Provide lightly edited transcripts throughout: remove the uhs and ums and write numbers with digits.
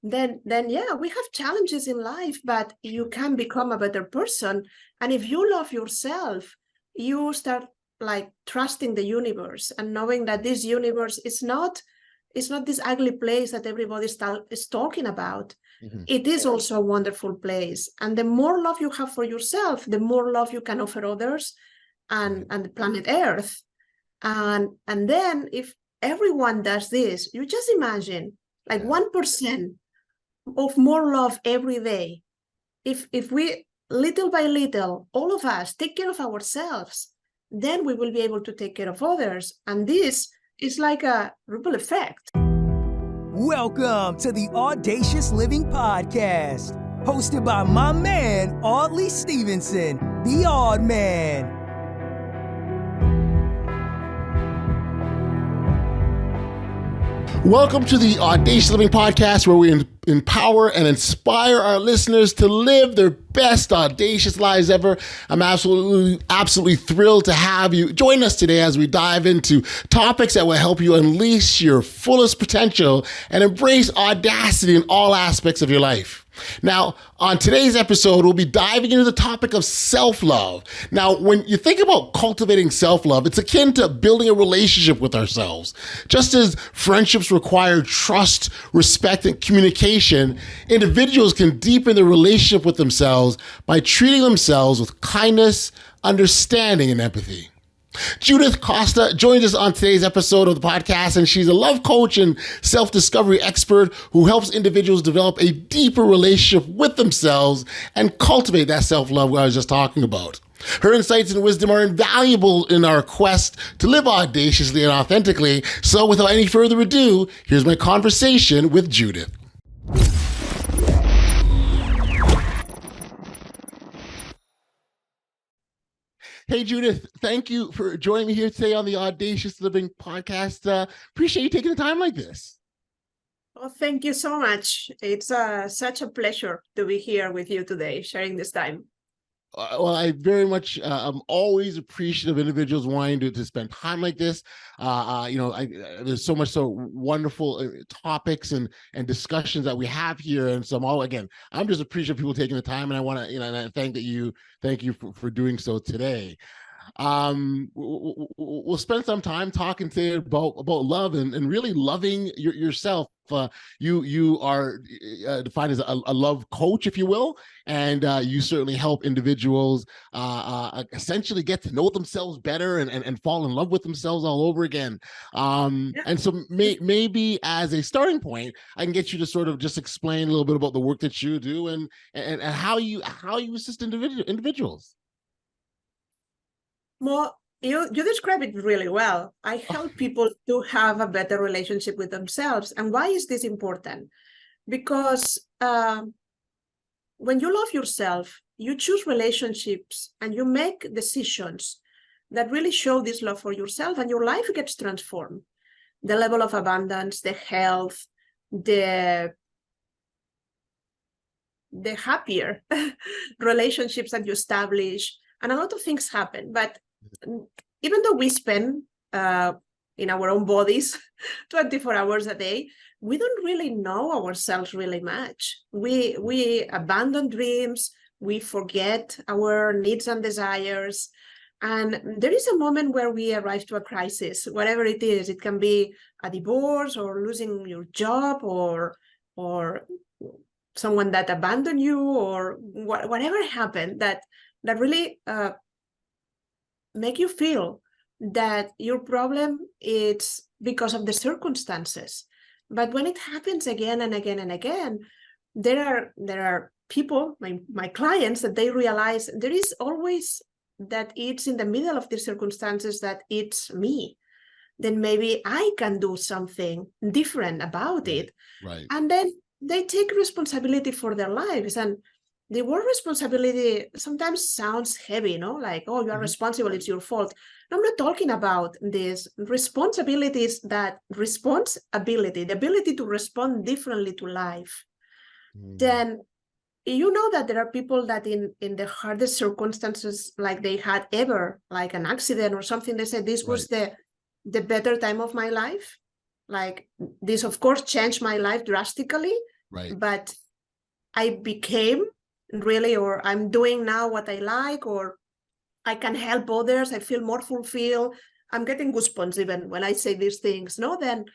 then yeah, we have challenges in life, but you can become a better person. And if you love yourself, you start like trusting the universe and knowing that this universe is not this ugly place that everybody is talking about. Mm-hmm. It is also a wonderful place. And the more love you have for yourself, the more love you can offer others and the planet Earth. And then if everyone does this, you just imagine like 1% of more love every day. If we little by little, all of us take care of ourselves, then we will be able to take care of others. And this is like a ripple effect. Welcome to the Audacious Living Podcast, hosted by my man, Audley Stevenson, the Odd Man. Welcome to the Audacious Living Podcast, where we empower and inspire our listeners to live their best audacious lives ever. I'm absolutely thrilled to have you join us today as we dive into topics that will help you unleash your fullest potential and embrace audacity in all aspects of your life. Now, on today's episode, we'll be diving into the topic of self-love. Now, when you think about cultivating self-love, it's akin to building a relationship with ourselves. Just as friendships require trust, respect, and communication, individuals can deepen their relationship with themselves by treating themselves with kindness, understanding, and empathy. Judith Costa joins us on today's episode of the podcast, and she's a love coach and self-discovery expert who helps individuals develop a deeper relationship with themselves and cultivate that self-love I was just talking about. Her insights and wisdom are invaluable in our quest to live audaciously and authentically. So without any further ado, here's my conversation with Judith. Hey, Judith, thank you for joining me here today on the Audacious Living Podcast. Appreciate you taking the time like this. Oh, thank you so much. It's such a pleasure to be here with you today, sharing this time. Well, I very much I'm always appreciative of individuals wanting to spend time like this. There's so much wonderful topics and discussions that we have here, and so I'm just appreciative of people taking the time, and I want to and I thank you for doing so today. We'll spend some time talking today about love and really loving yourself. You are defined as a love coach, if you will, and you certainly help individuals essentially get to know themselves better and fall in love with themselves all over again. And so maybe as a starting point, I can get you to sort of just explain a little bit about the work that you do and how you assist individuals. Well, you describe it really well. I help people to have a better relationship with themselves. And why is this important? Because when you love yourself, you choose relationships and you make decisions that really show this love for yourself, and your life gets transformed. The level of abundance, the health, the happier relationships that you establish, and a lot of things happen. But even though we spend in our own bodies 24 hours a day, we don't really know ourselves really much. We abandon dreams, we forget our needs and desires, and there is a moment where we arrive to a crisis, whatever it is. It can be a divorce or losing your job or someone that abandoned you, or whatever happened that really make you feel that your problem is because of the circumstances. But when it happens again and again and again, there are people, my clients, that they realize there is always that it's in the middle of the circumstances that it's me. Then maybe I can do something different about it. Right. And then they take responsibility for their lives. And the word responsibility sometimes sounds heavy, like, oh, you are responsible, it's your fault. No, I'm not talking about this. Responsibility is the ability to respond differently to life. Then you know that there are people that in the hardest circumstances, like they had ever, like an accident or something, they said this was the better time of my life. Like this, of course, changed my life drastically. Right. but I became really, or I'm doing now what I like, or I can help others. I feel more fulfilled. I'm getting goosebumps even when I say these things. No, then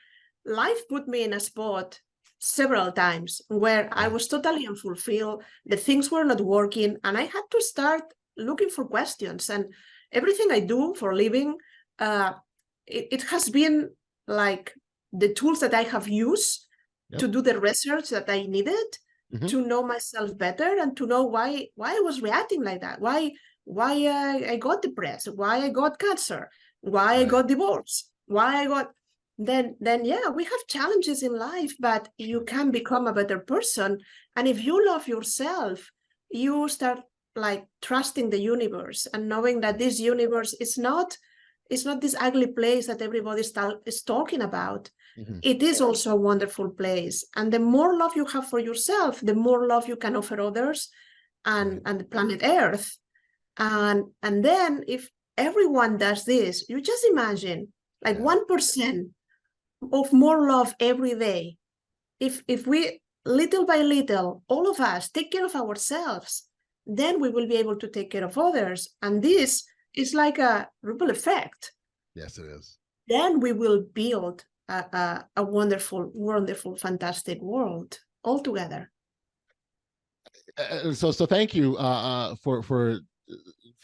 life put me in a spot several times where I was totally unfulfilled. The things were not working, and I had to start looking for questions. And everything I do for a living, it has been like the tools that I have used to do the research that I needed to know myself better and to know why I was reacting like that, why I got depressed, why I got cancer, why I got divorced, why I got then yeah, we have challenges in life, but you can become a better person. And if you love yourself, you start like trusting the universe and knowing that this universe is not this ugly place that everybody is talking about. It is also a wonderful place. And the more love you have for yourself, the more love you can offer others and the planet Earth. And then if everyone does this, you just imagine like 1% of more love every day. If we little by little, all of us take care of ourselves, then we will be able to take care of others. And this is like a ripple effect. Yes, it is. Then we will build a wonderful, wonderful, fantastic world all together. So thank you for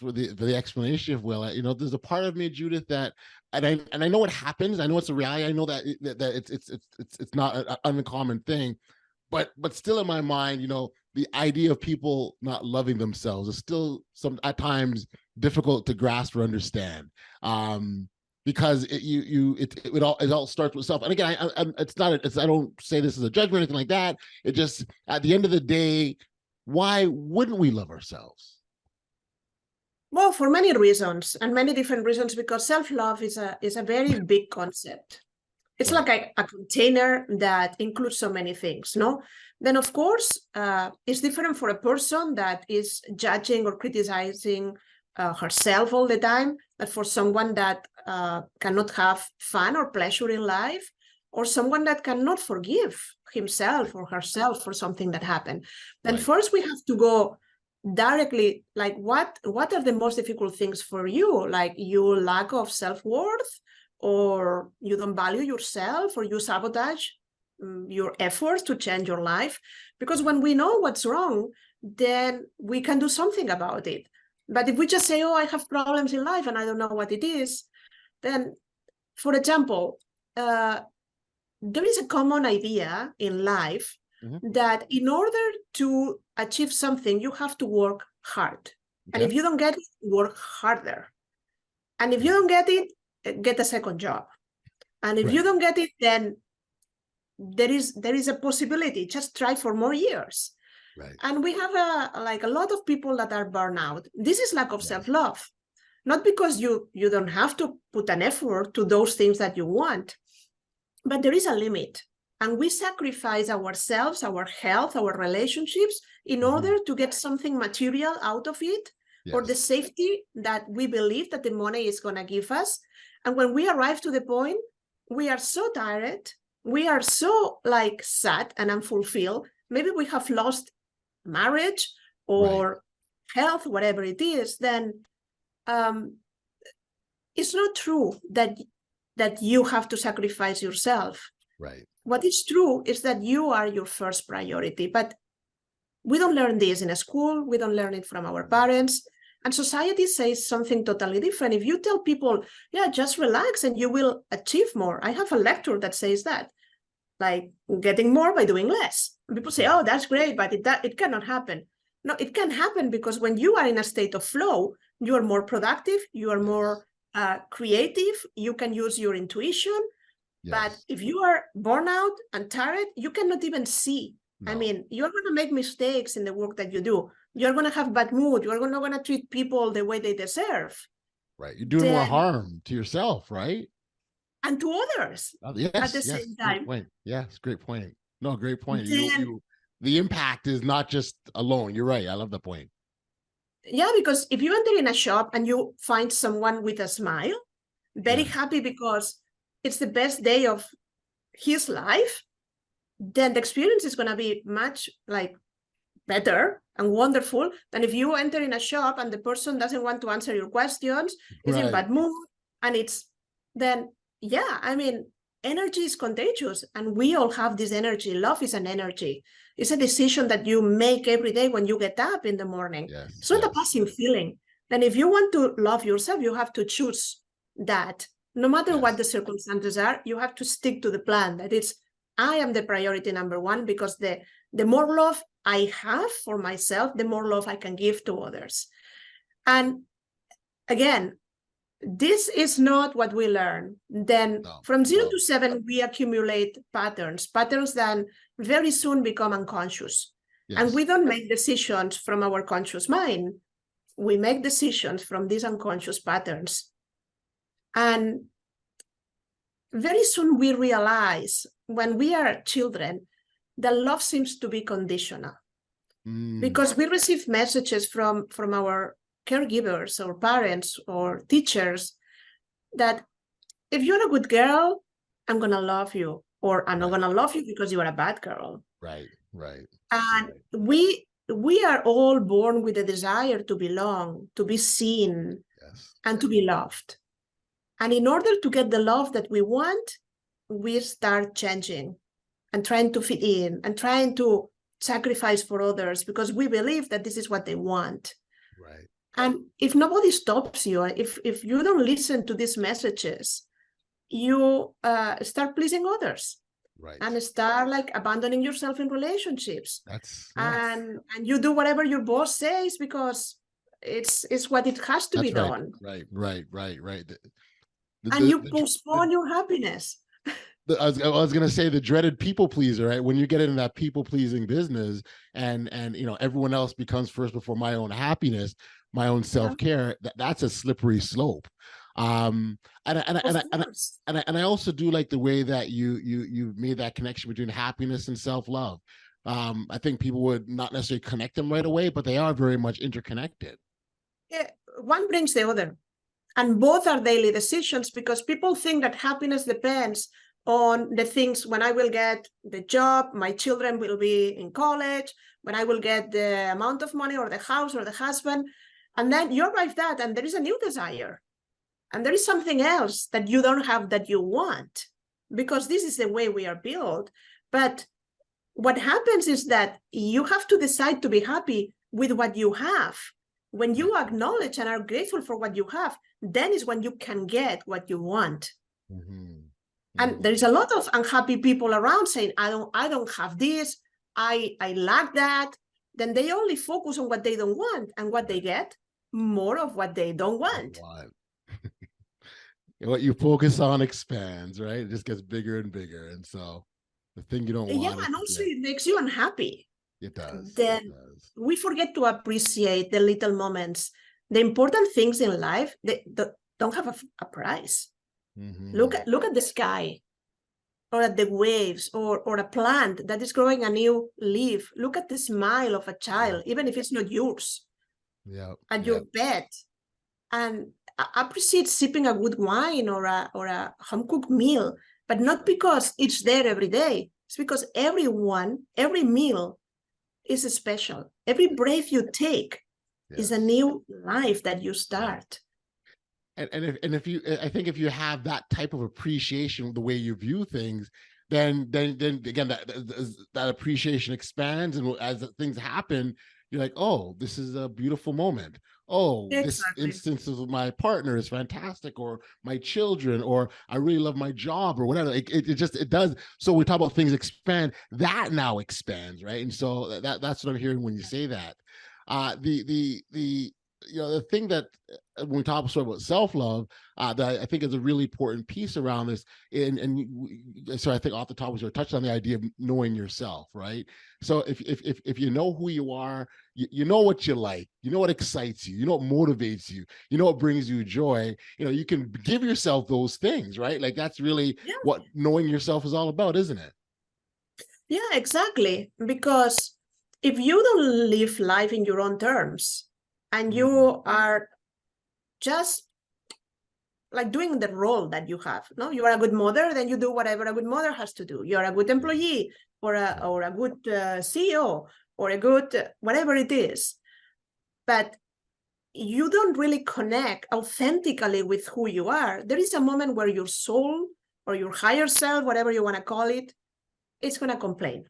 the explanation of Will. You know, there's a part of me, Judith, that and I know what happens. I know it's a reality. I know that it's not an uncommon thing, but still in my mind, you know, the idea of people not loving themselves is still at times difficult to grasp or understand. Because it all starts with self. And again, I don't say this as a judgment or anything like that. It just, at the end of the day, why wouldn't we love ourselves? Well, for many reasons and many different reasons, because self-love is a very big concept. It's like a container that includes so many things, no? Then, of course, it's different for a person that is judging or criticizing herself all the time, but for someone that cannot have fun or pleasure in life, or someone that cannot forgive himself or herself for something that happened. Then first we have to go directly, like what are the most difficult things for you? Like your lack of self-worth, or you don't value yourself, or you sabotage your efforts to change your life. Because when we know what's wrong, then we can do something about it. But if we just say, oh, I have problems in life and I don't know what it is, then, for example, there is a common idea in life that in order to achieve something, you have to work hard. And if you don't get it, work harder. And if you don't get it, get a second job. And if you don't get it, then there is a possibility. Just try for more years. And we have a lot of people that are burned out. This is lack of self-love. Not because you don't have to put an effort to those things that you want, but there is a limit. And we sacrifice ourselves, our health, our relationships in order to get something material out of it, or the safety that we believe that the money is going to give us. And when we arrive to the point, we are so tired, we are so like sad and unfulfilled. Maybe we have lost marriage or health, whatever it is, then it's not true that you have to sacrifice yourself. What is true is that you are your first priority. But we don't learn this in a school. We don't learn it from our parents. And society says something totally different. If you tell people, yeah, just relax and you will achieve more. I have a lecture that says that, like getting more by doing less. And people say, oh, that's great, but it cannot happen. No, it can happen because when you are in a state of flow, you are more productive, you are more creative, you can use your intuition. But if you are burnt out and tired, you cannot even see. I mean, you're going to make mistakes in the work that you do. You're going to have bad mood. You're not going to treat people the way they deserve. You're doing more harm to yourself, right? And to others at the same time. Great point. Yes, great point. No, great point. The impact is not just alone. You're right. I love the point. Yeah, because if you enter in a shop and you find someone with a smile, very happy because it's the best day of his life, then the experience is going to be much like better and wonderful than if you enter in a shop and the person doesn't want to answer your questions, is in bad mood, and then I mean, energy is contagious, and we all have this energy. Love is an energy. It's a decision that you make every day when you get up in the morning. It's not a passive feeling. And if you want to love yourself, you have to choose that. No matter what the circumstances are, you have to stick to the plan that I am the priority number one, because the more love I have for myself, the more love I can give to others. And again, this is not what we learn. Then from 0 to 7, we accumulate patterns that very soon become unconscious. And we don't make decisions from our conscious mind. We make decisions from these unconscious patterns. And very soon we realize, when we are children, that love seems to be conditional. Because we receive messages from our caregivers or parents or teachers that if you're a good girl, I'm going to love you, or I'm not going to love you because you are a bad girl. Right. And we are all born with a desire to belong, to be seen, and to be loved. And in order to get the love that we want, we start changing and trying to fit in and trying to sacrifice for others because we believe that this is what they want. Right. And if nobody stops you, if you don't listen to these messages, you start pleasing others. Right. And start like abandoning yourself in relationships. That's and you do whatever your boss says because it's what it has to be done. Right. And you postpone your happiness. I was going to say the dreaded people pleaser, right? When you get into that people pleasing business and everyone else becomes first before my own happiness, my own self-care, that's a slippery slope. And I also do like the way that you made that connection between happiness and self-love. I think people would not necessarily connect them right away, but they are very much interconnected. Yeah, one brings the other. And both are daily decisions, because people think that happiness depends on the things when I will get the job, my children will be in college, when I will get the amount of money or the house or the husband. And then you arrive that, and there is a new desire. And there is something else that you don't have that you want, because this is the way we are built. But what happens is that you have to decide to be happy with what you have. When you acknowledge and are grateful for what you have, then is when you can get what you want. And there is a lot of unhappy people around saying, I don't have this, I lack that. Then they only focus on what they don't want, and what they get, more of what they don't want. What you focus on expands, right? It just gets bigger and bigger. And so the thing you don't want. Yeah, and also it makes you unhappy. It does. Then we forget to appreciate the little moments. The important things in life, they don't have a price. Look at the sky, or at the waves, or a plant that is growing a new leaf. Look at the smile of a child, even if it's not yours. And your pet. And appreciate sipping a good wine or a home-cooked meal, but not because it's there every day. It's because every meal is special. Every breath you take is a new life that you start. And I think if you have that type of appreciation, the way you view things, then again that appreciation expands, and as things happen, you're like, oh, this is a beautiful moment. Oh, this instance of my partner is fantastic, or my children, or I really love my job, or whatever. It does. So we talk about things expand, that now expands, right? And so that's what I'm hearing when you say that. The thing that when we talk about self-love, that I think is a really important piece around this, and so I think off the top we touched on the idea of knowing yourself, right? So if you know who you are, you know what you like, you know what excites you, you know what motivates you, you know what brings you joy, you can give yourself those things, right? Like that's really what knowing yourself is all about, isn't it? Yeah, exactly. Because if you don't live life in your own terms, and you are just like doing the role that you have, no? You are a good mother, then you do whatever a good mother has to do. You're a good employee, or a good CEO or a good whatever it is. But you don't really connect authentically with who you are. There is a moment where your soul or your higher self, whatever you want to call it, it's going to complain.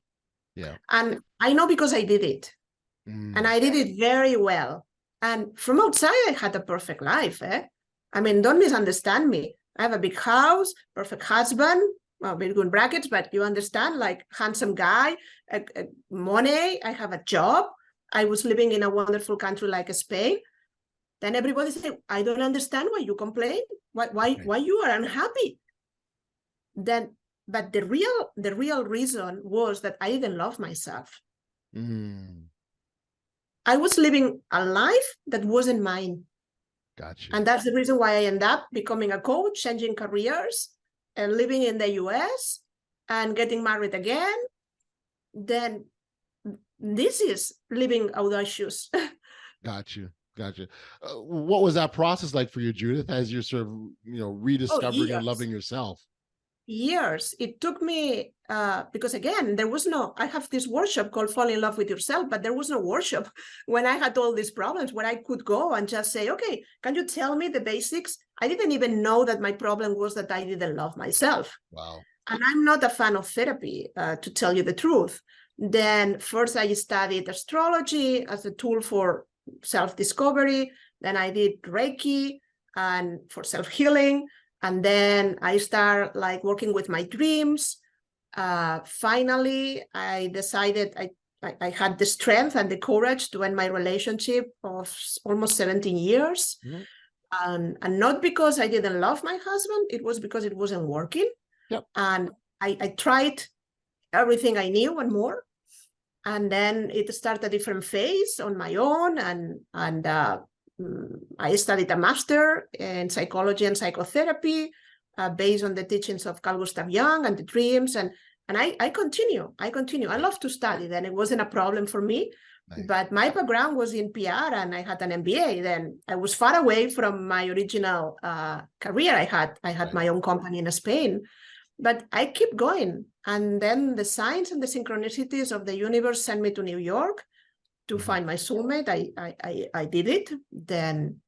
Yeah. And I know because I did it. And I did it very well. And from outside, I had a perfect life. I mean, don't misunderstand me. I have a big house, perfect husband, well, very good brackets, but you understand, like handsome guy, money, I have a job. I was living in a wonderful country like Spain. Then everybody said, I don't understand why you complain, why you are unhappy. Then, but the real reason was that I didn't love myself. I was living a life that wasn't mine. Gotcha. And that's the reason why I ended up becoming a coach, changing careers, and living in the US and getting married again. Then this is living audacious. Gotcha. What was that process like for you, Judith, as you're sort of, rediscovering and loving yourself? Years. It took me, because again, I have this workshop called Fall in Love with Yourself, but there was no workshop when I had all these problems where I could go and just say, okay, can you tell me the basics? I didn't even know that my problem was that I didn't love myself. Wow. And I'm not a fan of therapy, to tell you the truth. Then first I studied astrology as a tool for self-discovery. Then I did Reiki and for self-healing. And then I start like working with my dreams. Finally, I decided I had the strength and the courage to end my relationship of almost 17 years. And not because I didn't love my husband, it was because it wasn't working. Yep. And I tried everything I knew and more. And then it started a different phase on my own. And I studied a master in psychology and psychotherapy based on the teachings of Carl Gustav Jung and the dreams. And I continue. I love to study. Then it wasn't a problem for me. Nice. But my background was in PR and I had an MBA. Then I was far away from my original career. I had my own company in Spain. But I keep going. And then the signs and the synchronicities of the universe sent me to New York to find my soulmate. I did it. Then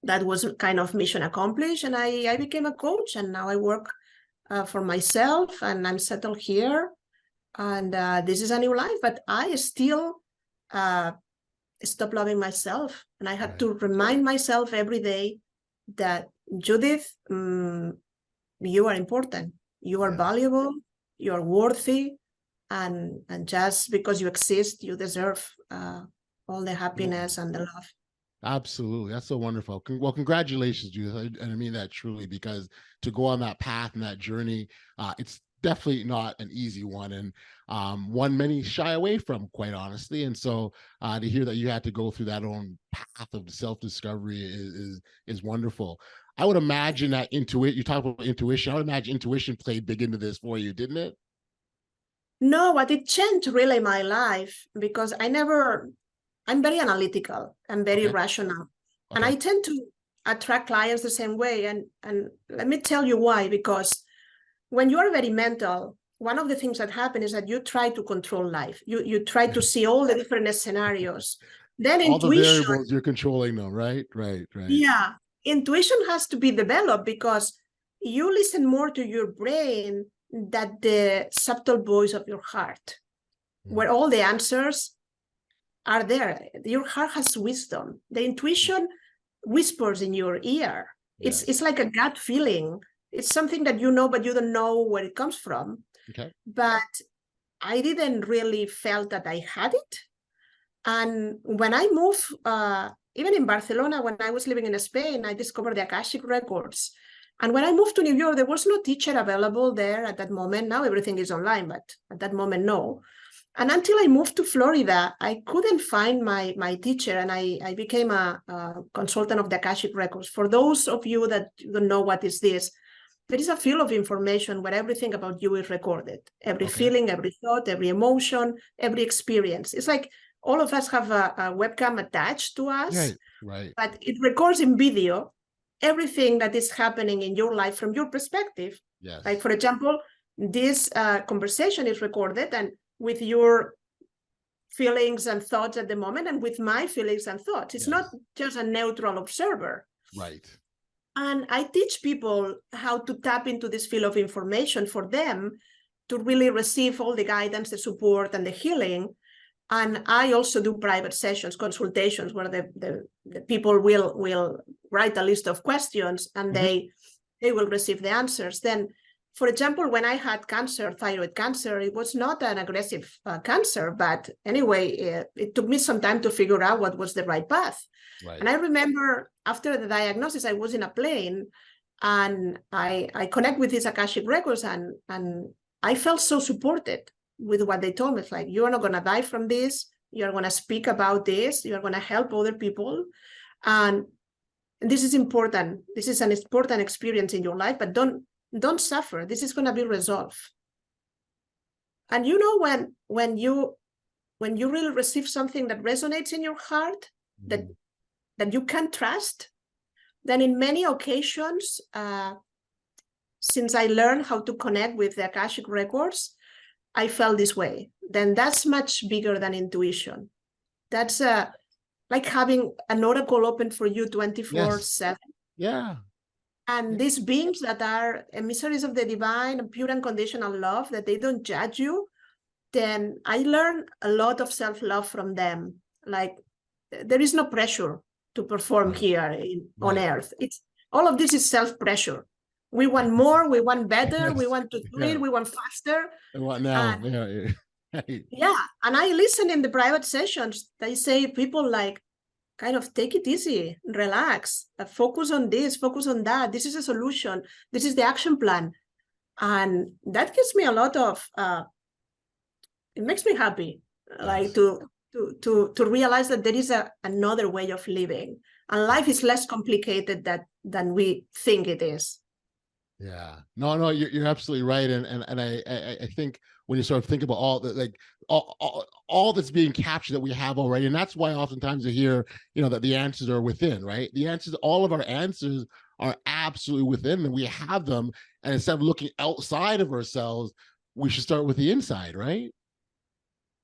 that was kind of mission accomplished. And I became a coach. And now I work for myself and I'm settled here. And this is a new life. But I still stopped loving myself. And I had to remind myself every day that, Judith, you are important. You are valuable. You are worthy. And just because you exist, you deserve all the happiness and the love. Absolutely. That's so wonderful. Well, congratulations, Judith. And I mean that truly, because to go on that path and that journey, it's definitely not an easy one, and one many shy away from, quite honestly. And so to hear that you had to go through that own path of self-discovery is wonderful. I would imagine that you talk about intuition. I would imagine intuition played big into this for you, didn't it? No, but it changed really my life because I'm very analytical and very rational. And I tend to attract clients the same way. And let me tell you why, because when you are very mental, one of the things that happen is that you try to control life. You try to see all the different scenarios. Then all intuition, the variables, you're controlling them, right? Yeah. Intuition has to be developed because you listen more to your brain than the subtle voice of your heart, where all the answers are there. Your heart has wisdom. The intuition whispers in your ear. It's like a gut feeling. It's something that you know, but you don't know where it comes from. Okay. But I didn't really felt that I had it. And when I moved, even in Barcelona, when I was living in Spain, I discovered the Akashic records. And when I moved to New York, there was no teacher available there at that moment. Now everything is online, but at that moment, no. And until I moved to Florida, I couldn't find my teacher, and I became a consultant of the Akashic records. For those of you that don't know what is this, there is a field of information where everything about you is recorded. Every feeling, every thought, every emotion, every experience. It's like all of us have a webcam attached to us, right. But it records in video everything that is happening in your life from your perspective. Yes. Like, for example, this conversation is recorded, and with your feelings and thoughts at the moment, and with my feelings and thoughts. It's not just a neutral observer. Right. And I teach people how to tap into this field of information for them to really receive all the guidance, the support, and the healing. And I also do private sessions, consultations, where the people will write a list of questions, and they will receive the answers. Then, for example, when I had cancer, thyroid cancer, it was not an aggressive cancer, but anyway, it took me some time to figure out what was the right path. Right. And I remember after the diagnosis, I was in a plane, and I connect with these Akashic records, and I felt so supported with what they told me. It's like, you are not going to die from this. You're going to speak about this. You're going to help other people. And this is important. This is an important experience in your life, but don't suffer. This is going to be resolved. And you know, when you really receive something that resonates in your heart, that you can trust, then in many occasions, since I learned how to connect with the Akashic records, I felt this way. Then that's much bigger than intuition. That's like having an oracle open for you 24/7. Yeah. And these beings that are emissaries of the divine and pure unconditional love, that they don't judge you, then I learned a lot of self-love from them. Like, there is no pressure to perform here on earth. It's all of this is self-pressure. We want more, we want better, we want to do it, we want faster. And what now? Yeah, and I listen in the private sessions. They say people like, kind of take it easy, relax, focus on this, focus on that. This is a solution. This is the action plan. And that gives me a lot of, it makes me happy, like to realize that there is another way of living, and life is less complicated than we think it is. Yeah, no, you're absolutely right. And I think when you sort of think about all the, like all that's being captured that we have already, and that's why oftentimes you hear, that the answers are within, right? The answers, all of our answers are absolutely within, and we have them. And instead of looking outside of ourselves, we should start with the inside, right?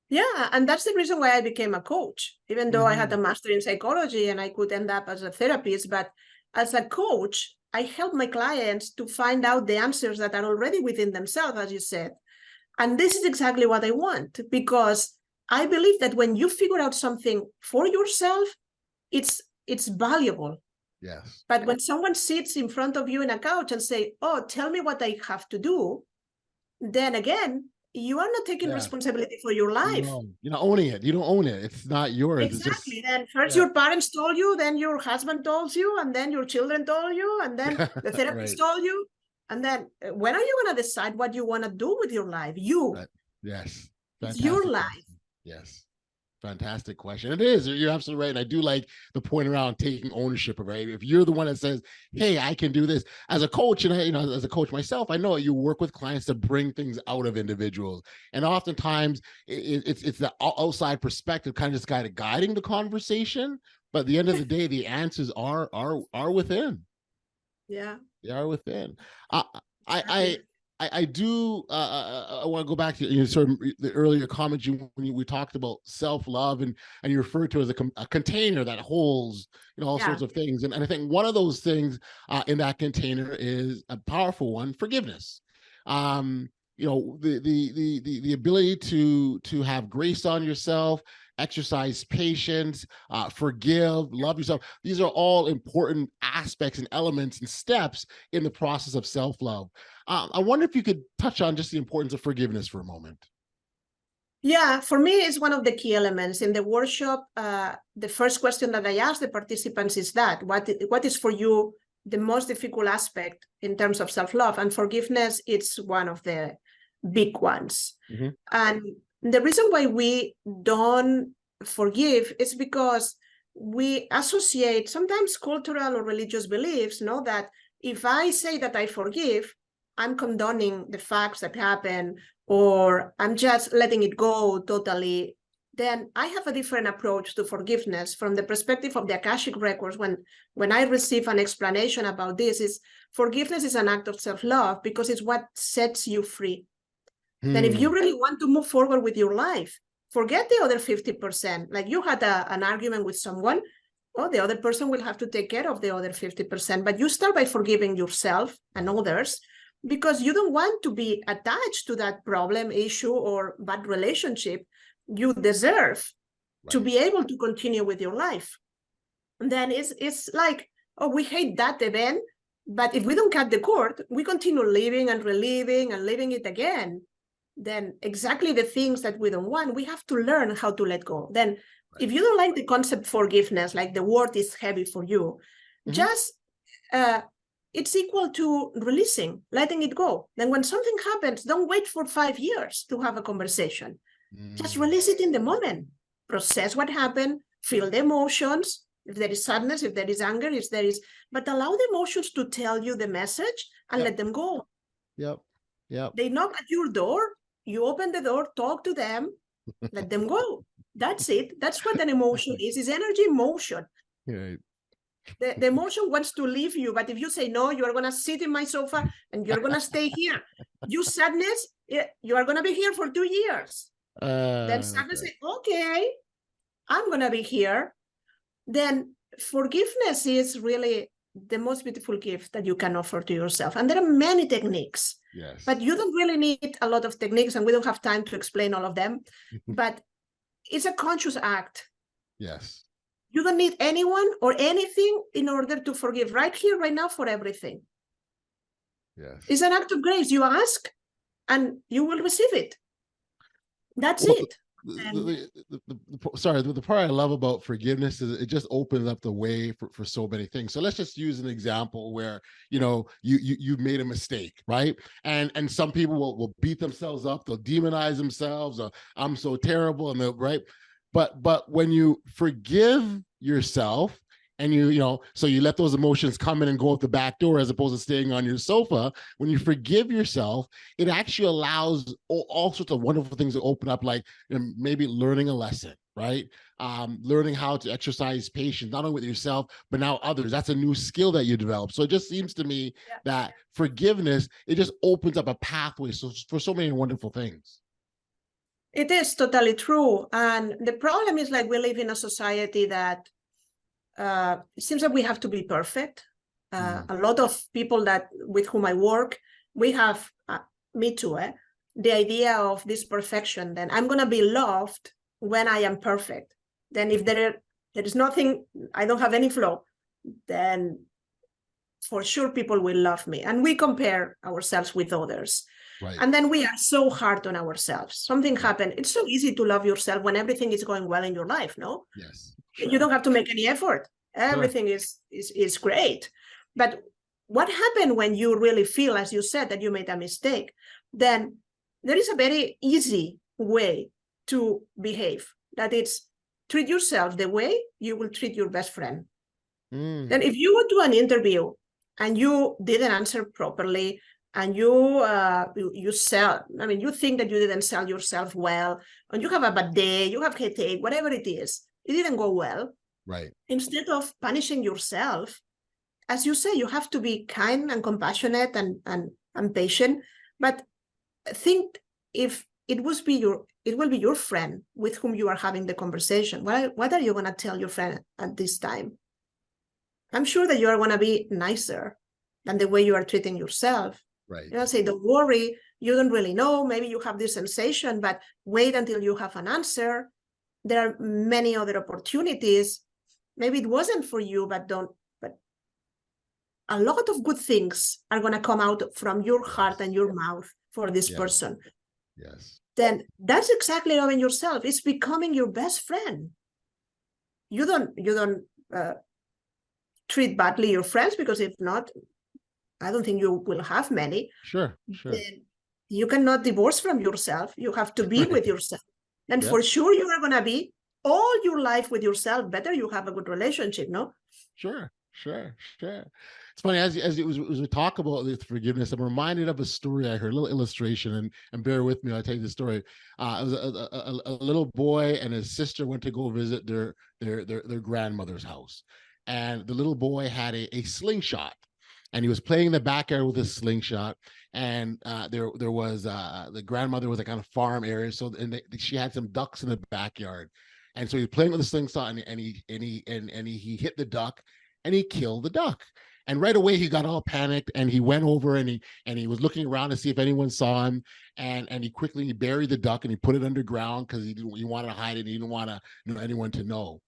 Yeah, and that's the reason why I became a coach, even though I had a master in psychology and I could end up as a therapist. But as a coach, I help my clients to find out the answers that are already within themselves, as you said. And this is exactly what I want, because I believe that when you figure out something for yourself, it's valuable. Yes. But when someone sits in front of you in a couch and say, "Oh, tell me what I have to do," then again, you are not taking responsibility for your life. You're not owning it. You don't own it. It's not yours. Exactly. Then first your parents told you, then your husband told you, and then your children told you, and then the therapist told you. And then when are you going to decide what you want to do with your life? You. Yes. It's your life. Yes. Fantastic question. It is. You're absolutely right. And I do like the point around taking ownership of it. If you're the one that says, "Hey, I can do this," as a coach, and as a coach myself, I know you work with clients to bring things out of individuals. And oftentimes it's the outside perspective kind of just guiding the conversation. But at the end of the day, the answers are within. Yeah. They are within. I do. I want to go back to sort of the earlier comments when we talked about self-love, and you referred to it as a container that holds all sorts of things. And I think one of those things in that container is a powerful one: forgiveness. The ability to have grace on yourself, exercise patience, forgive, love yourself. These are all important aspects and elements and steps in the process of self-love. I wonder if you could touch on just the importance of forgiveness for a moment. Yeah, for me, it's one of the key elements. In the workshop, the first question that I ask the participants is that, what is for you the most difficult aspect in terms of self-love? And forgiveness, it's one of the big ones. And the reason why we don't forgive is because we associate sometimes cultural or religious beliefs, that if I say that I forgive, I'm condoning the facts that happen, or I'm just letting it go totally then I have a different approach to forgiveness from the perspective of the Akashic records. When I receive an explanation about this, is forgiveness is an act of self-love because it's what sets you free. Then if you really want to move forward with your life, forget the other 50%. Like you had an argument with someone, the other person will have to take care of the other 50%. But you start by forgiving yourself and others because you don't want to be attached to that problem, issue, or bad relationship. You deserve to be able to continue with your life. And then it's like, we hate that event, but if we don't cut the cord, we continue living and reliving and living it again. Then exactly the things that we don't want, we have to learn how to let go. Then if you don't like the concept forgiveness, like the word is heavy for you, just it's equal to releasing, letting it go. Then when something happens, don't wait for 5 years to have a conversation. Just release it in the moment. Process what happened, feel the emotions. If there is sadness, if there is anger, but allow the emotions to tell you the message and let them go. Yep. They knock at your door, you open the door, talk to them, let them go. That's it. That's what an emotion is energy motion. Right. The emotion wants to leave you, but if you say, no, you are going to sit in my sofa and you're going to stay here. You sadness, you are going to be here for 2 years. Then sadness say, okay, I'm going to be here. Then forgiveness is really the most beautiful gift that you can offer to yourself. And there are many techniques, but you don't really need a lot of techniques, and we don't have time to explain all of them, but it's a conscious act. Yes. You don't need anyone or anything in order to forgive right here, right now, for everything. Yes. It's an act of grace. You ask and you will receive it. That's it. The part I love about forgiveness is it just opens up the way for so many things. So let's just use an example where, you made a mistake, right? And some people will beat themselves up, they'll demonize themselves, or I'm so terrible, and they'll, right? But when you forgive yourself and so you let those emotions come in and go out the back door as opposed to staying on your sofa, when you forgive yourself, it actually allows all sorts of wonderful things to open up, like maybe learning a lesson, right? Learning how to exercise patience, not only with yourself, but now others. That's a new skill that you develop. So it just seems to me that forgiveness, it just opens up a pathway for so many wonderful things. It is totally true. And the problem is, like, we live in a society that it seems that we have to be perfect. A lot of people with whom I work, we have, me too, the idea of this perfection. Then I'm going to be loved when I am perfect. Then if there is nothing, I don't have any flaw, then for sure people will love me. And we compare ourselves with others. Right. And then we are so hard on ourselves. Something happened. It's so easy to love yourself when everything is going well in your life, no? Yes. Sure. You don't have to make any effort. Everything is great. But what happened when you really feel, as you said, that you made a mistake? Then there is a very easy way to behave. That it's treat yourself the way you will treat your best friend. Then if you go to an interview and you didn't answer properly, and you think that you didn't sell yourself well, and you have a bad day, you have headache, whatever it is, it didn't go well. Right. Instead of punishing yourself, as you say, you have to be kind and compassionate and patient. But think if it will be your friend with whom you are having the conversation. What are you going to tell your friend at this time? I'm sure that you are going to be nicer than the way you are treating yourself. Right. You're going to say, don't worry, you don't really know. Maybe you have this sensation, but wait until you have an answer. There are many other opportunities. Maybe it wasn't for you, but a lot of good things are going to come out from your heart and your mouth for this person. Yes. Then that's exactly loving yourself. It's becoming your best friend. You don't treat badly your friends, because if not, I don't think you will have many. Sure. Then you cannot divorce from yourself. You have to be with yourself. And for sure, you are going to be all your life with yourself. Better you have a good relationship, no? Sure. Sure. It's funny as we talk about this forgiveness, I'm reminded of a story I heard, a little illustration, and bear with me. I'll tell you the story. It was a little boy and his sister went to go visit their grandmother's house, and the little boy had a slingshot, and he was playing in the backyard with his slingshot. And there was the grandmother was a kind of farm area, so she had some ducks in the backyard, and so he was playing with the slingshot, and he hit the duck, and he killed the duck. And right away he got all panicked, and he went over and he was looking around to see if anyone saw him, and he quickly buried the duck and he put it underground because he wanted to hide it. He didn't want anyone to know.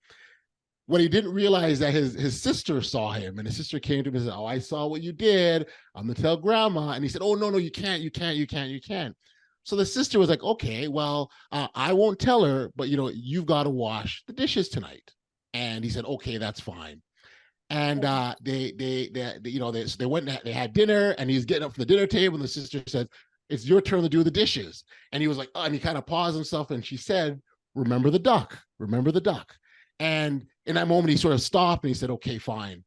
What he didn't realize that his sister saw him, and his sister came to him and said, "Oh, I saw what you did. I'm gonna tell grandma." And he said, "Oh, no, you can't. So the sister was like, "Okay, well, I won't tell her, but you've got to wash the dishes tonight." And he said, "Okay, that's fine." And they went, they had dinner, and he's getting up from the dinner table, and the sister said, "It's your turn to do the dishes." And he was like, oh, and he kind of paused himself, and she said, remember the duck. And in that moment, he sort of stopped and he said, "Okay, fine."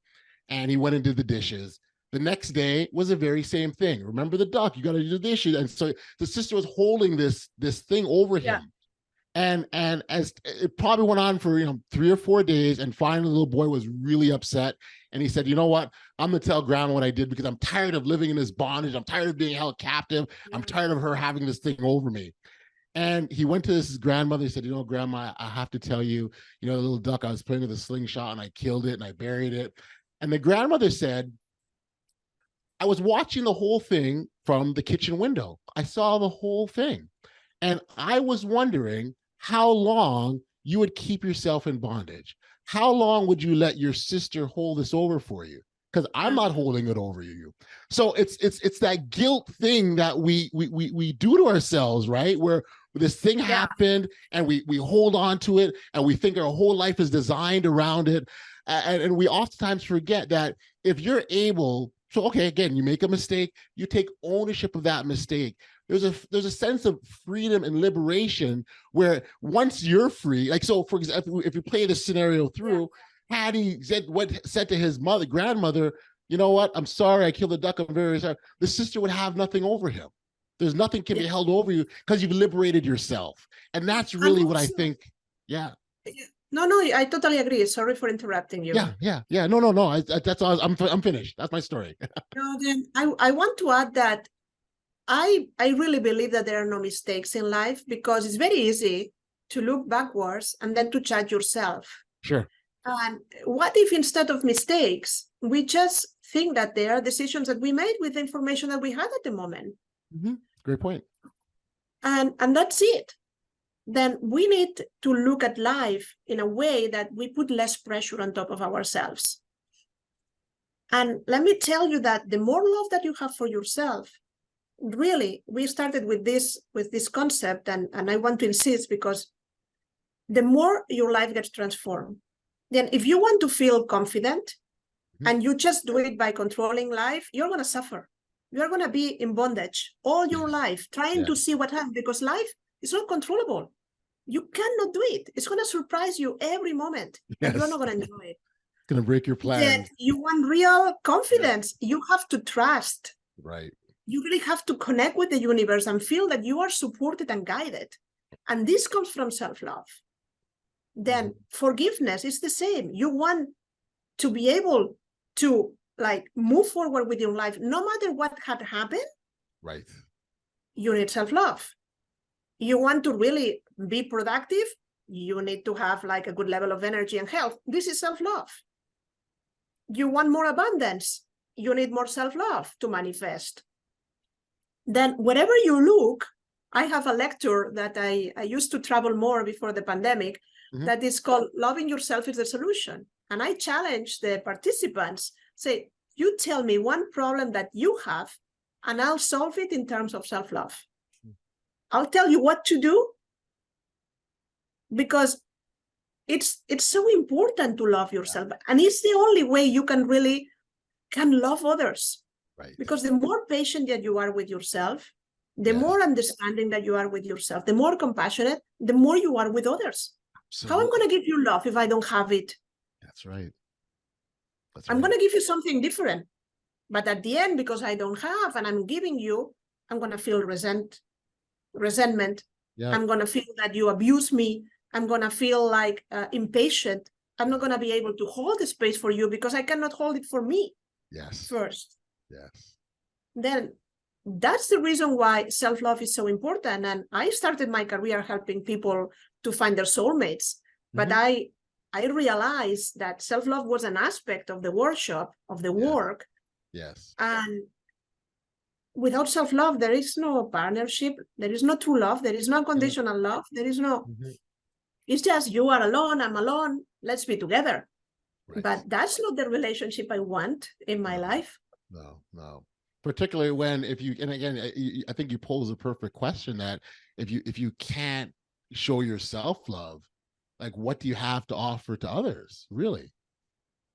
And he went and did the dishes. The next day was the very same thing. Remember the duck, you got to do the dishes. And so the sister was holding this thing over him. And as it probably went on for 3 or 4 days, and finally the little boy was really upset, and he said, "You know what? I'm gonna tell grandma what I did, because I'm tired of living in this bondage. I'm tired of being held captive. I'm tired of her having this thing over me." And he went to his grandmother. He said, "Grandma, I have to tell you, the little duck, I was playing with a slingshot and I killed it and I buried it." And the grandmother said, "I was watching the whole thing from the kitchen window. I saw the whole thing. And I was wondering how long you would keep yourself in bondage. How long would you let your sister hold this over for you? Because I'm not holding it over you." So it's that guilt thing that we do to ourselves, right? Where this thing happened, and we hold on to it, and we think our whole life is designed around it. And we oftentimes forget that if you're able, so okay, again, you make a mistake, you take ownership of that mistake. There's a sense of freedom and liberation where once you're free, like, so for example, if you play this scenario through, Hattie said to his grandmother, "You know what? I'm sorry, I killed the duck. I'm very sorry." The sister would have nothing over him. There's nothing can be held over you because you've liberated yourself. And that's really what I think. Yeah. No, I totally agree. Sorry for interrupting you. Yeah. No. That's all. I'm finished. That's my story. No, then I want to add that I really believe that there are no mistakes in life, because it's very easy to look backwards and then to judge yourself. Sure. And what if instead of mistakes, we just think that they are decisions that we made with the information that we had at the moment? Mm-hmm. Great point. And that's it. Then we need to look at life in a way that we put less pressure on top of ourselves. And let me tell you that the more love that you have for yourself, really, we started with this concept, and I want to insist, because the more your life gets transformed, then if you want to feel confident and you just do it by controlling life, you're going to suffer. You're going to be in bondage all your life, trying to see what happens, because life is not controllable. You cannot do it. It's going to surprise you every moment. And you're not going to enjoy it. It's going to break your plans. Then you want real confidence. You have to trust. Right. You really have to connect with the universe and feel that you are supported and guided. And this comes from self-love. Then forgiveness is the same. You want to be able to move forward with your life, no matter what had happened. Right. You need self-love. You want to really be productive, you need to have a good level of energy and health. This is self-love. You want more abundance, you need more self-love to manifest. Then wherever you look, I have a lecture that I used to travel more before the pandemic, that is called Loving Yourself is the Solution. And I challenge the participants, say, you tell me one problem that you have, and I'll solve it in terms of self-love. I'll tell you what to do, because it's so important to love yourself. And it's the only way you can love others. Right. Because the more patient that you are with yourself, the more understanding that you are with yourself, the more compassionate, the more you are with others. Absolutely. How am I going to give you love if I don't have it? That's right. That's I'm right. going to give you something different. But at the end, because I don't have and I'm giving you, I'm going to feel resentment. Yeah. I'm going to feel that you abuse me. I'm going to feel like impatient. I'm not going to be able to hold the space for you because I cannot hold it for me Yes. first. Yes. Then that's the reason why self-love is so important. And I started my career helping people to find their soulmates. But I realized that self-love was an aspect of the workshop, of the work. Yes. And without self-love, there is no partnership. There is no true love. There is no unconditional love. There is no, it's just you are alone, I'm alone. Let's be together. Right. But that's not the relationship I want in my life. No. Particularly when, if you, and again, I think you pose a perfect question, that if you can't show yourself love, like what do you have to offer to others, really?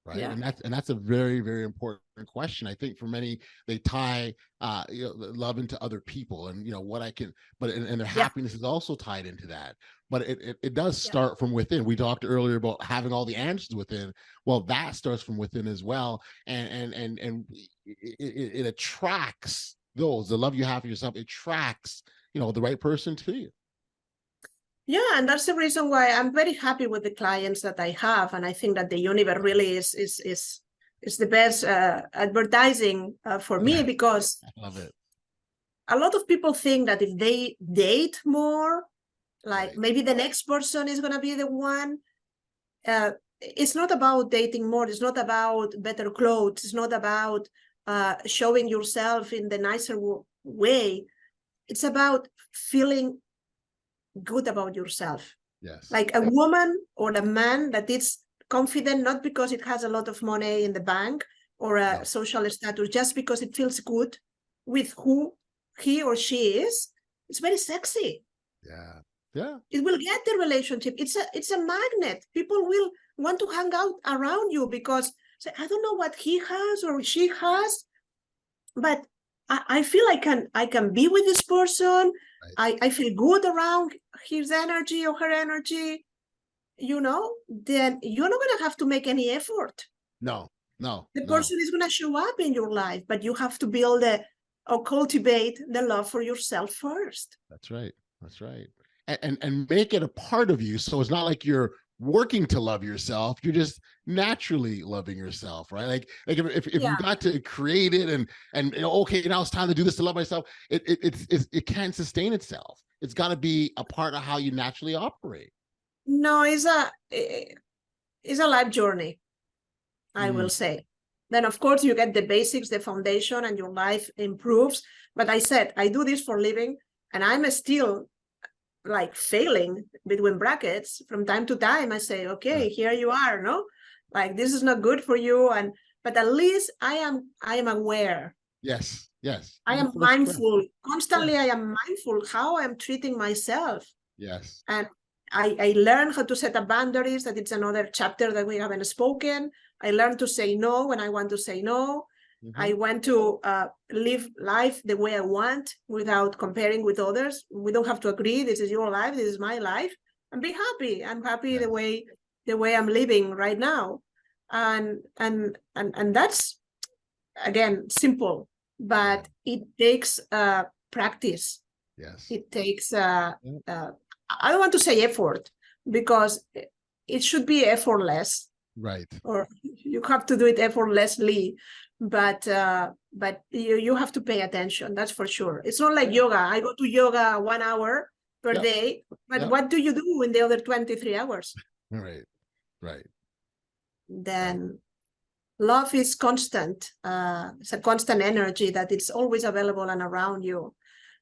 Right. Yeah. And that's a very, very important question. I think for many, they tie love into other people, and what I can, but and their happiness is also tied into that. But it does start from within. We talked earlier about having all the answers within. Well, that starts from within as well, and it attracts those, the love you have for yourself. It attracts the right person to you. Yeah, and that's the reason why I'm very happy with the clients that I have, and I think that the universe really is the best advertising for me, because I love it. A lot of people think that if they date more, like maybe the next person is going to be the one. It's not about dating more. It's not about better clothes. It's not about showing yourself in the nicer way. It's about feeling good about yourself. Yes. Like a woman or a man that is confident, not because it has a lot of money in the bank or a social status, just because it feels good with who he or she is. It's very sexy. Yeah. It will get the relationship. It's a magnet. People will want to hang out around you because say, I don't know what he has or she has, but I feel I can be with this person. I feel good around his energy or her energy, then you're not going to have to make any effort. No. The person is going to show up in your life, but you have to build or cultivate the love for yourself first. That's right. And make it a part of you. So it's not like you're working to love yourself. You're just naturally loving yourself, right? Like if you got to create it and okay, now it's time to do this to love myself, it can't sustain itself. It's got to be a part of how you naturally operate. No, it's a life journey, I will say. Then of course you get the basics, the foundation, and your life improves. But I said, I do this for a living, and I'm still like failing between brackets from time to time. I say, okay, here you are, no? Like this is not good for you. But at least I am aware. Yes. I am mindful. Constantly I am mindful how I am treating myself. Yes. And I learned how to set up boundaries. That it's another chapter that we haven't spoken. I learned to say no when I want to say no. I want to live life the way I want without comparing with others. We don't have to agree. This is your life. This is my life. And be happy. I'm happy the way I'm living right now. And that's, again, simple, but it takes practice. Yes. It takes I don't want to say effort, because it should be effortless. Right. Or you have to do it effortlessly, but you have to pay attention. That's for sure. It's not like yoga. I go to yoga 1 hour per day, but what do you do in the other 23 hours? Right. Then love is constant. It's a constant energy that it's always available and around you.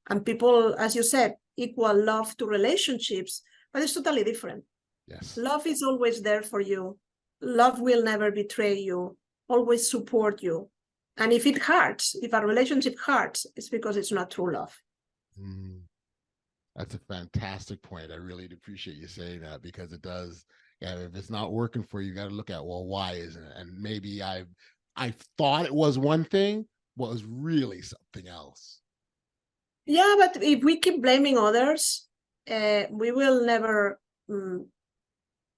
And people, as you said, equal love to relationships, but it's totally different. Yes. Love is always there for you. Love will never betray you, always support you. And if it hurts, if a relationship hurts, it's because it's not true love. That's a fantastic point. I really appreciate you saying that, because it does. Yeah, if it's not working for you, you got to look at, well, why isn't it? And maybe I thought it was one thing, but it was really something else. Yeah, but if we keep blaming others, we will never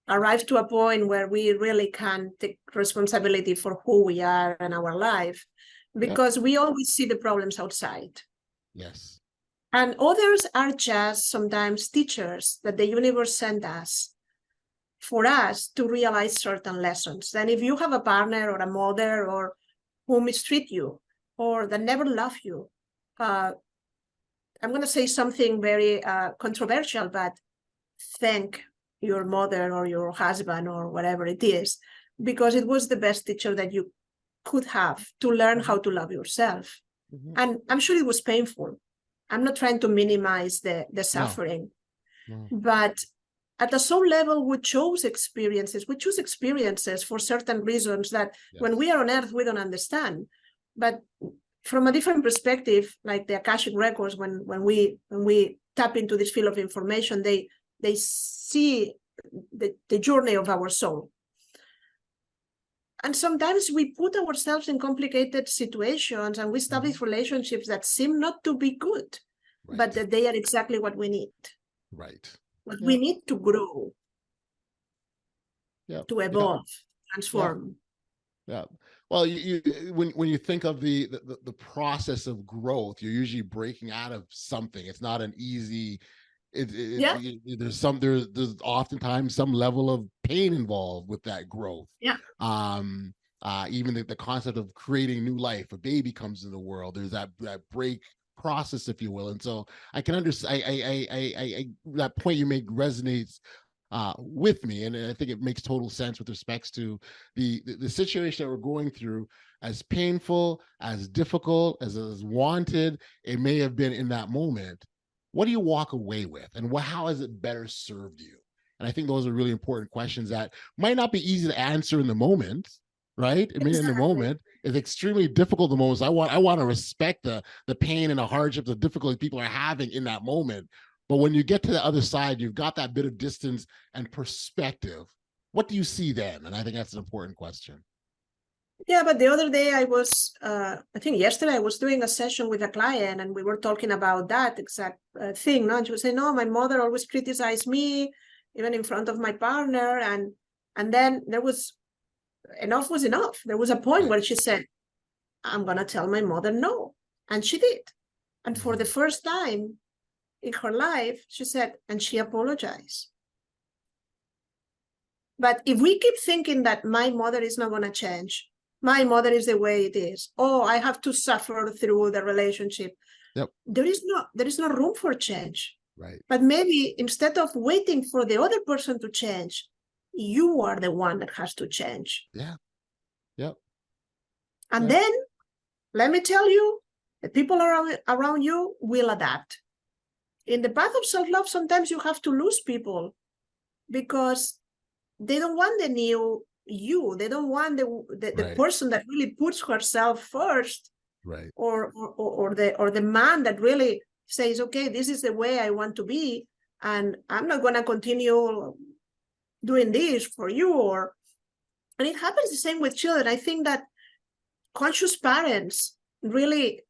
arrive to a point where we really can take responsibility for who we are and our life, because we always see the problems outside. Yes. And others are just sometimes teachers that the universe sent us for us to realize certain lessons. And if you have a partner or a mother or who mistreat you or that never love you, I'm going to say something very controversial, but thank your mother or your husband or whatever it is, because it was the best teacher that you could have to learn how to love yourself. And I'm sure it was painful. I'm not trying to minimize the suffering, but at the soul level, we choose experiences. We choose experiences for certain reasons that when we are on earth, we don't understand. But from a different perspective, like the Akashic records, when we tap into this field of information, they see the journey of our soul. And sometimes we put ourselves in complicated situations and we establish relationships that seem not to be good, but that they are exactly what we need. Right. What we need to grow, to evolve, transform. Yeah. Well, when you think of the process of growth, you're usually breaking out of something. It's not an easy. There's oftentimes some level of pain involved with that growth. Yeah. Even the concept of creating new life, a baby comes into the world. There's that break process, if you will. And so I can understand. I that point you make resonates with me, and I think it makes total sense with respects to the situation that we're going through. As painful, as difficult, as wanted it may have been in that moment, what do you walk away with, and how has it better served you? And I think those are really important questions that might not be easy to answer in the moment, right? I mean, in the moment, it's extremely difficult. The moment, I want to respect the pain and the hardships, the difficulty people are having in that moment. But when you get to the other side, you've got that bit of distance and perspective. What do you see then? And I think that's an important question. Yeah, but the other day I was, I think yesterday I was doing a session with a client and we were talking about that exact thing. No? And she was saying, no, my mother always criticized me, even in front of my partner. And then there was, enough was enough. There was a point where she said, I'm going to tell my mother no. And she did. And for the first time in her life, she said, and she apologized. But if we keep thinking that my mother is not going to change, my mother is the way it is, I have to suffer through the relationship. There is no room for change. Right. But maybe instead of waiting for the other person to change, you are the one that has to change. Yeah. Yep. And then, let me tell you, the people around you will adapt. In the path of self-love, sometimes you have to lose people because they don't want the new you. They don't want the person that really puts herself first, right? Or the man that really says, okay, this is the way I want to be, and I'm not going to continue doing this for you. And it happens the same with children. I think that conscious parents really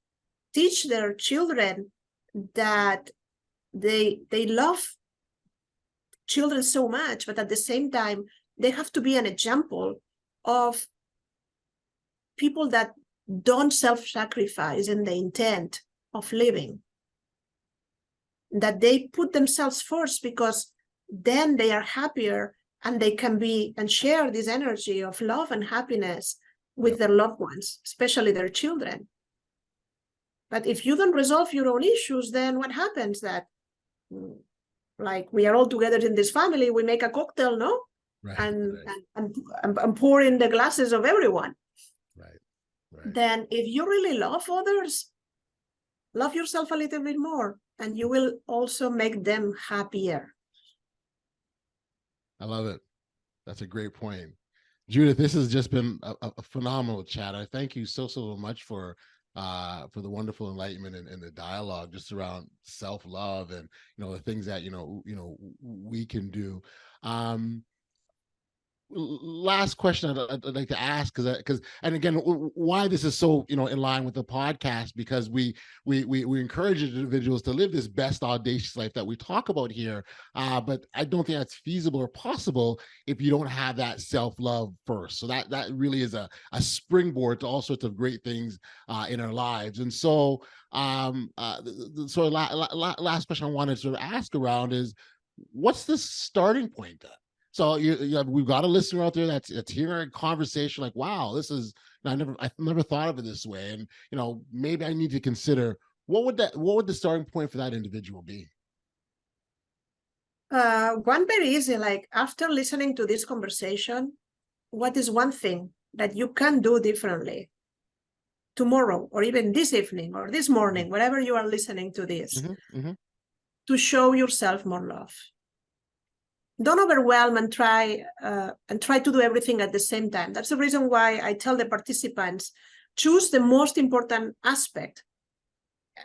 teach their children that they love children so much, but at the same time, they have to be an example of people that don't self-sacrifice in the intent of living, that they put themselves first, because then they are happier and they can be and share this energy of love and happiness with their loved ones, especially their children. But if you don't resolve your own issues, then what happens? That, like, we are all together in this family, we make a cocktail, no? Right. And pour in the glasses of everyone. Right. Then if you really love others, love yourself a little bit more, and you will also make them happier. I love it. That's a great point. Judith, this has just been a phenomenal chat. I thank you so much for the wonderful enlightenment and the dialogue just around self-love and the things that we can do. last question I'd like to ask, because and again, why this is so in line with the podcast, because we encourage individuals to live this best audacious life that we talk about here, but I don't think that's feasible or possible if you don't have that self-love first. So that really is a springboard to all sorts of great things in our lives. And so last question I wanted to sort of ask around is, what's the starting point then? So we've got a listener out there that's hearing a conversation like, wow, this is, I never thought of it this way. And, maybe I need to consider what would the starting point for that individual be? One very easy, like after listening to this conversation, what is one thing that you can do differently tomorrow, or even this evening or this morning, wherever you are listening to this, to show yourself more love? Don't overwhelm and try to do everything at the same time. That's the reason why I tell the participants, choose the most important aspect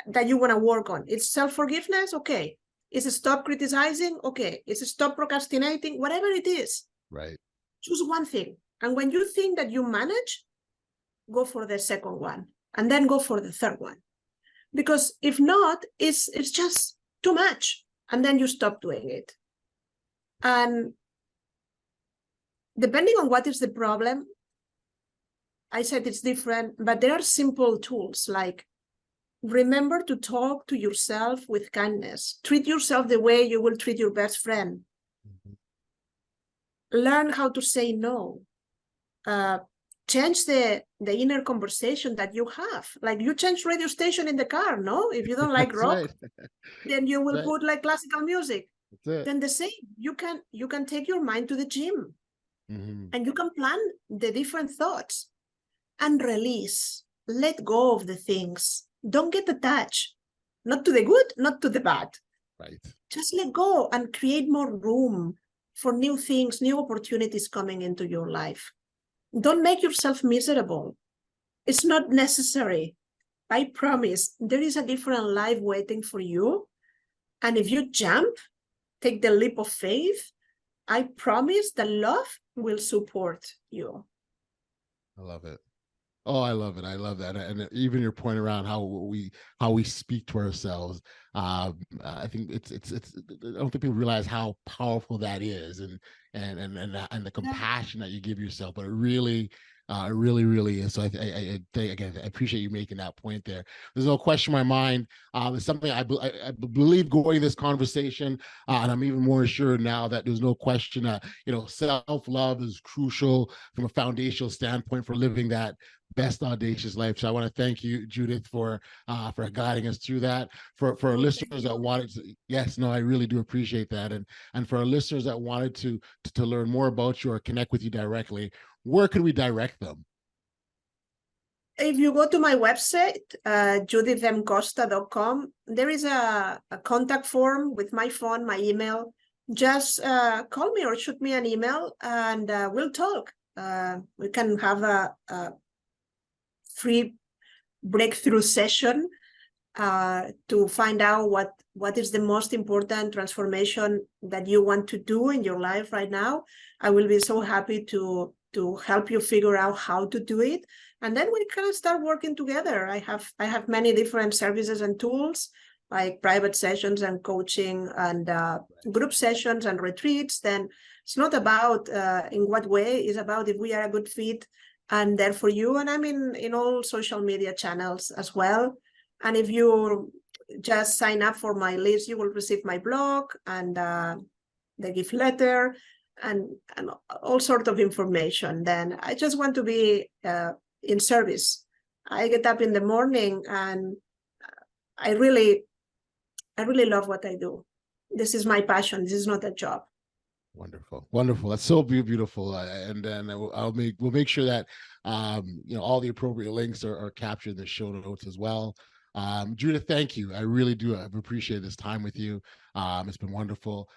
that you want to work on. It's self-forgiveness, okay. It's stop criticizing, okay. It's stop procrastinating, whatever it is. Right. Choose one thing. And when you think that you manage, go for the second one, and then go for the third one. Because if not, it's just too much. And then you stop doing it. And depending on what is the problem, I said it's different, but there are simple tools like remember to talk to yourself with kindness. Treat yourself the way you will treat your best friend. Learn how to say no. Change the inner conversation that you have. Like you change radio station in the car, no? If you don't like rock, then you will put like classical music. Then the same, you can take your mind to the gym, and you can plan the different thoughts and release, let go of the things. Don't get attached, not to the good, not to the bad. Right. Just let go and create more room for new things, new opportunities coming into your life. Don't make yourself miserable. It's not necessary. I promise there is a different life waiting for you. And if you jump, take the leap of faith, I promise that love will support you. I love it. Oh, I love it. I love that. And even your point around how we speak to ourselves. I think it's I don't think people realize how powerful that is, and the compassion that you give yourself, but it really is. So I think, again, I appreciate you making that point there. There's no question in my mind. It's something I believe going this conversation, and I'm even more assured now that there's no question. Self-love is crucial from a foundational standpoint for living that best audacious life. So I want to thank you, Judith, for guiding us through that. For our listeners that wanted to, I really do appreciate that. And for our listeners that wanted to learn more about you or connect with you directly, where can we direct them? If you go to my website, judithmcosta.com, there is a contact form with my phone, my email. Just call me or shoot me an email, and we'll talk. We can have a free breakthrough session to find out what is the most important transformation that you want to do in your life right now. I will be so happy to help you figure out how to do it, and then we can start working together. I have many different services and tools, like private sessions and coaching and group sessions and retreats. Then it's not about in what way, it's about if we are a good fit and there for you. And I'm in all social media channels as well. And if you just sign up for my list, you will receive my blog and the gift letter and all sorts of information. Then I just want to be in service. I get up in the morning and I really love what I do. This is my passion. This is not a job. Wonderful. That's so beautiful. And then we'll make sure that all the appropriate links are captured in the show notes as well. Judith, thank you. I really do. I've appreciated this time with you. It's been wonderful.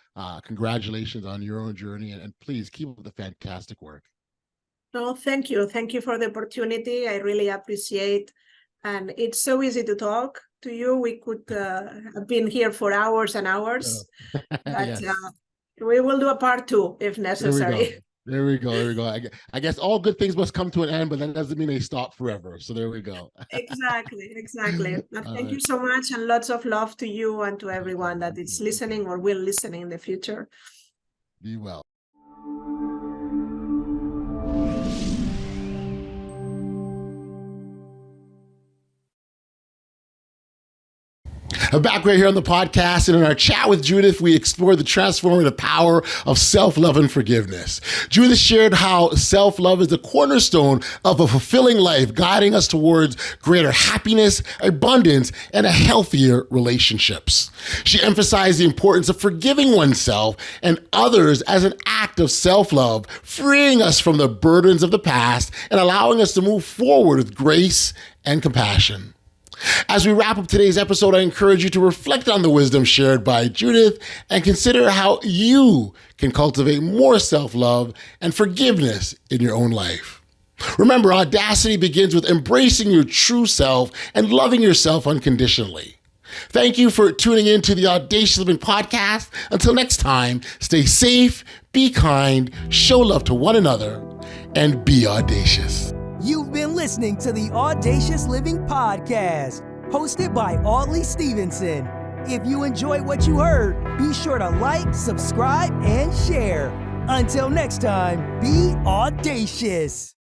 Congratulations on your own journey, and please keep up the fantastic work. No, thank you. Thank you for the opportunity. I really appreciate. And it's so easy to talk to you. We could have been here for hours and hours, but yes. We will do a part 2 if necessary. There we go. There we go. I guess all good things must come to an end, but that doesn't mean they stop forever. So there we go. Exactly, exactly. All Thank you right. so much, and lots of love to you and to everyone that is listening or will listen in the future. Be well. I'm back right here on the podcast, and in our chat with Judith, we explored the transformative power of self-love and forgiveness. Judith shared how self-love is the cornerstone of a fulfilling life, guiding us towards greater happiness, abundance, and a healthier relationships. She emphasized the importance of forgiving oneself and others as an act of self-love, freeing us from the burdens of the past and allowing us to move forward with grace and compassion. As we wrap up today's episode, I encourage you to reflect on the wisdom shared by Judith and consider how you can cultivate more self-love and forgiveness in your own life. Remember, audacity begins with embracing your true self and loving yourself unconditionally. Thank you for tuning in to the Audacious Living Podcast. Until next time, stay safe, be kind, show love to one another, and be audacious. You've been listening to the Audacious Living Podcast, hosted by Audley Stevenson. If you enjoyed what you heard, be sure to like, subscribe, and share. Until next time, be audacious.